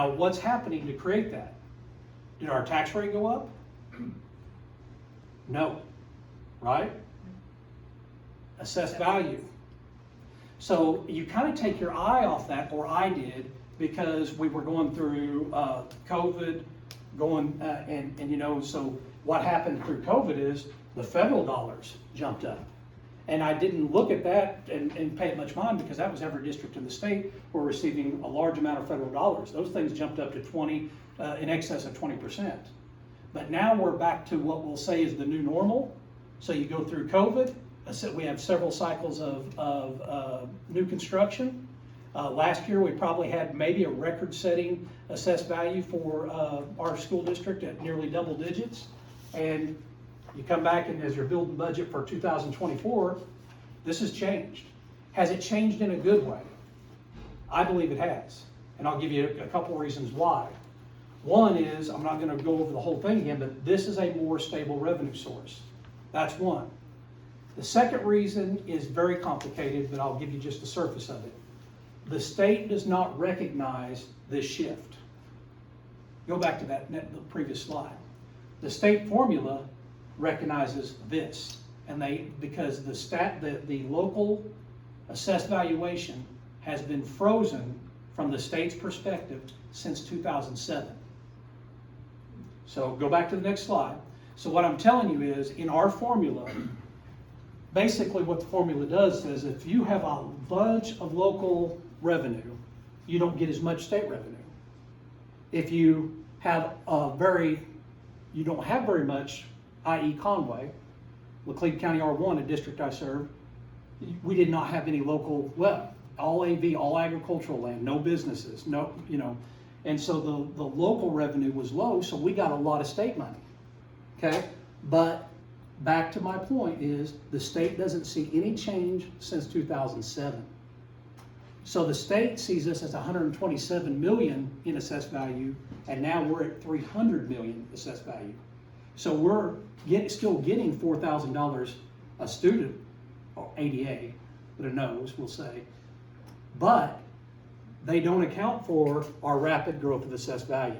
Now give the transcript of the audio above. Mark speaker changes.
Speaker 1: Now, what's happening to create that? Did our tax rate go up? No, right? Assessed value. So you kind of take your eye off that, or I did, because we were going through COVID, and you know, so what happened through COVID is the federal dollars jumped up. And I didn't look at that and pay it much mind, because that was every district in the state were receiving a large amount of federal dollars. Those things jumped up to in excess of 20%. But now we're back to what we'll say is the new normal. So you go through COVID, we have several cycles of new construction. Last year we probably had maybe a record-setting assessed value for our school district at nearly double digits. And you come back, and as you're building budget for 2024, this has changed. Has it changed in a good way? I believe it has. And I'll give you a couple reasons why. One is, I'm not going to go over the whole thing again, but this is a more stable revenue source. That's one. The second reason is very complicated, but I'll give you just the surface of it. The state does not recognize this shift. Go back to the previous slide. The state formula recognizes this, and because the local assessed valuation has been frozen from the state's perspective since 2007. So go back to the next slide. So what I'm telling you is, in our formula, basically what the formula does is, if you have a bunch of local revenue, you don't get as much state revenue. If you have you don't have very much, i.e. Conway, Laclede County R1, a district I serve, we did not have any local, all AV, all agricultural land, no businesses, no, you know, and so the local revenue was low, so we got a lot of state money, okay? But back to my point is, the state doesn't see any change since 2007. So the state sees us as 127 million in assessed value, and now we're at 300 million assessed value. So we're still getting $4,000 a student, or ADA, but a nose, we'll say. But they don't account for our rapid growth of assessed value.